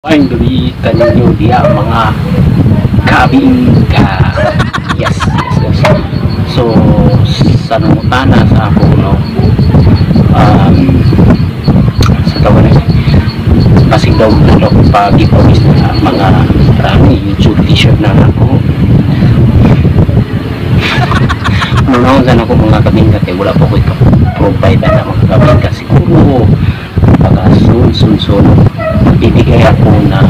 Ang gabi kaninyo diya mga kabing yes. So sa nangutana sa ako no sa tawag na pasig daw bulok pag ipawis na mga rami YouTube t-shirt na ako manaw sa ako mga kabing kay wala po ko provide na mga kabing siguro pagka sun bibigay ako ng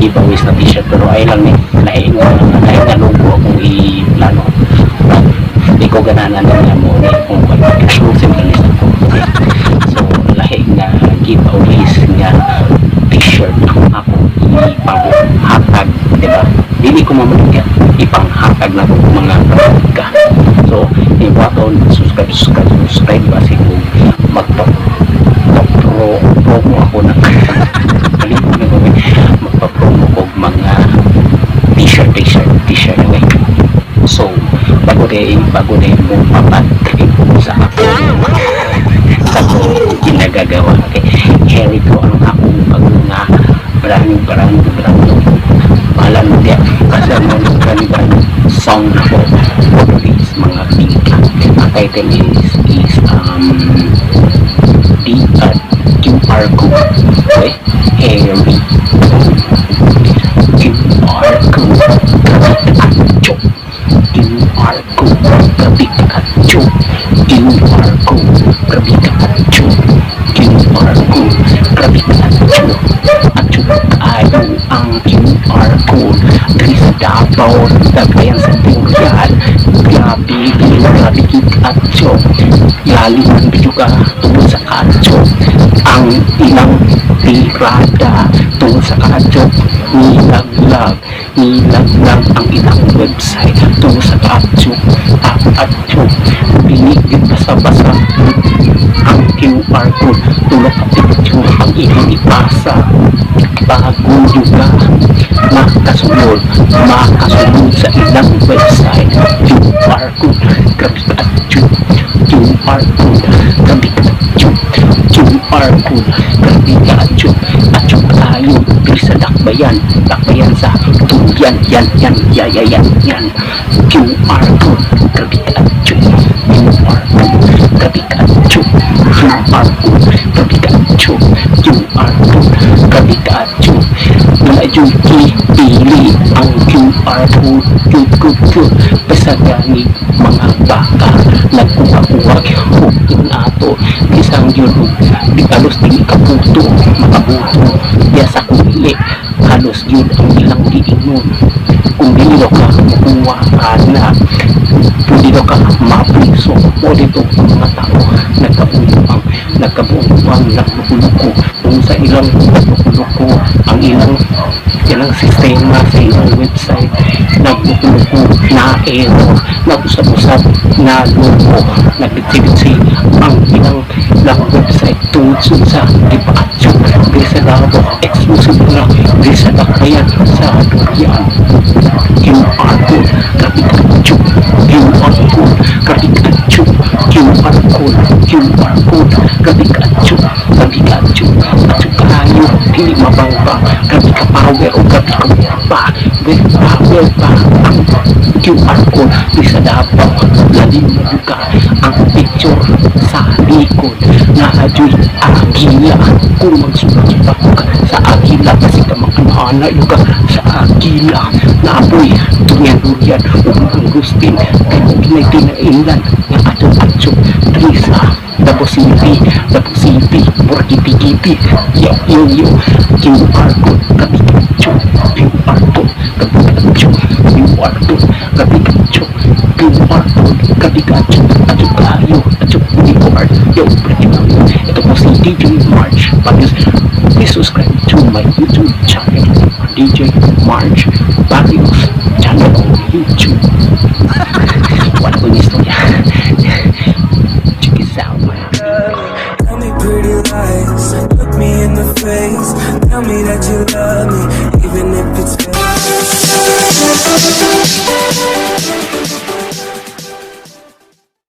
giveaways na t-shirt pero ay lang laing na logo akong i-plano hindi ko gananan na mo kung exclusive na list ako so laing na giveaways nga t-shirt ako ipang-hatag diba hindi ko mamagyan ipang-hatag na kung mga ka so iwaton subscribe kasi kung promo ako na magpa-promo ko mga t-shirt anyway. So bago din mong papatrin sa ako ginagagawa okay heri ko ang akong mga brand mahala mo diya kasi ang brand sound ko is mga pika ang title is QR code okay heri QR code kabit-atyo QR code kabit-atyo QR code kabit-atyo QR code kabit-atyo atyo kayo ang QR code dari sa Davao dagayan sa Burial grabe kit-atyo lalingan juga tungkol sa katyo ang ilang tirada tungkol sa katyo nilaglag ang ilang website tungkol sa katyo binigit basa-basa ang QR code tulad at picture ang ilang ipasa bago juga makasunod sa ilang website QR code kabit-atyo QR code kabit-atyo QR code kabit-atyo atyo kayo sa dakbayan sa tuyan yan QR code kabit-atyo QR code kabit-atyo QR code kabit-atyo QR code kabit-atyo wala yung ipili ang QR code yung basta gani mga baka nagkuha-kuha hukin ato isang yun di halos di kaputo makabuto ya sa kumili halos yun ang ilang diingon kung dito ka makuha ka na kung dito ka mapriso o dito mga tao nagkabuang nagpupuluko kung sa ilang nagpupuluko ang ilang sistema sa ilang website nagpupuluko na error nagusap-usap na logo nagditibitsi ang ilang website tungkol sa ipaatyo di sa Davao exclusive na di sa Dakbayan sa Burial QR code kabit-atyo QR code kabit-atyo QR code kabit-atyo atyo kayo hindi mabangba kabit-power o kabit-power pa ang QR code di sa Davao lalim na buka ang picture sa likod na ajoy agila kung magsulat ka sa agila kasi ka makanahanay ka sa agila na apoy durian ang gustin kaya kinailan na atyo trisa Davao City Borgipi yo QR code kabit-atyo QR code kabit-atyo QR code kabit-atyo QR code kabit-atyo atyo kayo atyo QR yo ito po si DJ March please subscribe to my YouTube channel DJ March Barrios channel on YouTube wala ko yung istorya check this out tell me pretty lies look me in the face tell me that you love me even if it's fake